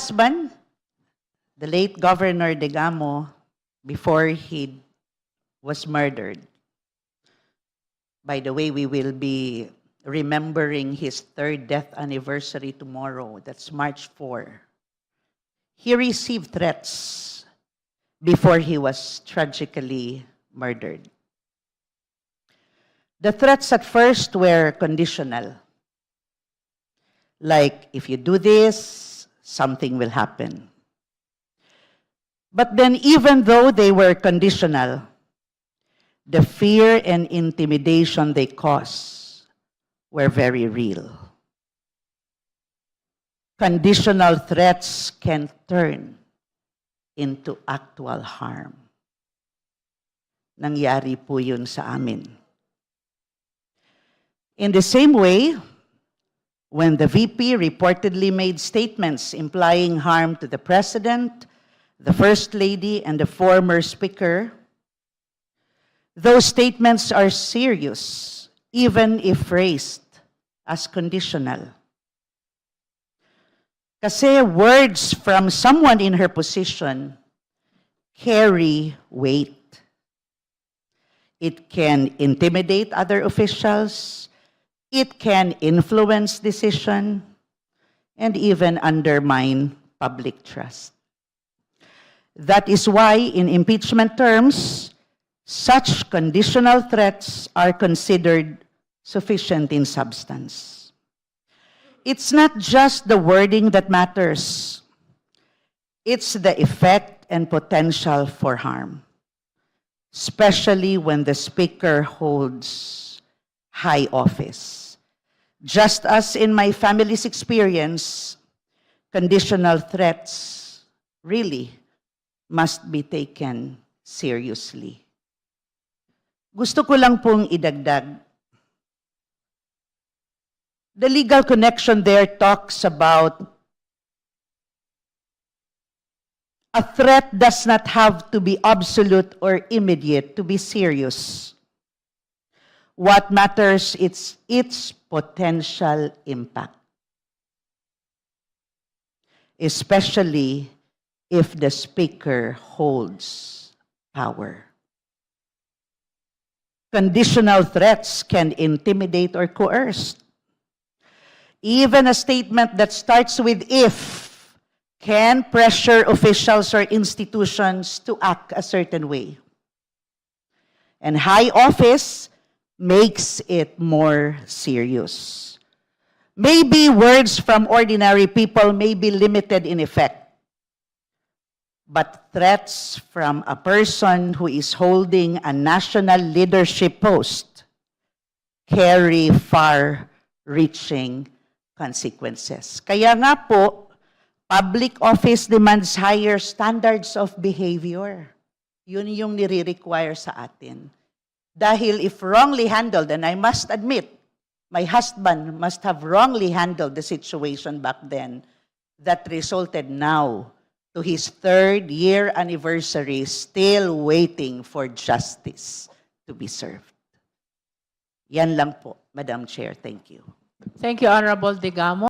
husband, the late Governor Degamo, before he was murdered. By the way, we will be remembering his 3rd death anniversary tomorrow. That's March 4. He received threats before he was tragically murdered. The threats at first were conditional. Like, if you do this, something will happen. But then, even though they were conditional, the fear and intimidation they caused were very real. Conditional threats can turn into actual harm. Nangyari po yun sa amin. In the same way, when the VP reportedly made statements implying harm to the President, the First Lady, and the former Speaker, those statements are serious, even if phrased as conditional. Kasi words from someone in her position carry weight. It can intimidate other officials, it can influence decision, and even undermine public trust. That is why, in impeachment terms, such conditional threats are considered sufficient in substance. It's not just the wording that matters. It's the effect and potential for harm, especially when the Speaker holds high office. Just as in my family's experience, conditional threats really must be taken seriously. Gusto ko lang pong idagdag. The legal connection there talks about a threat does not have to be absolute or immediate to be serious. What matters is its potential impact, especially if the Speaker holds power. Conditional threats can intimidate or coerce. Even a statement that starts with "if" can pressure officials or institutions to act a certain way. And high office makes it more serious. Maybe words from ordinary people may be limited in effect, but threats from a person who is holding a national leadership post carry far-reaching consequences. Kaya nga po, public office demands higher standards of behavior. Yun yung nire-require sa atin. Dahil if wrongly handled, and I must admit, my husband must have wrongly handled the situation back then that resulted now to his 3rd year anniversary, still waiting for justice to be served. Yan lang po, Madam Chair. Thank you. Thank you, Honorable Degamo.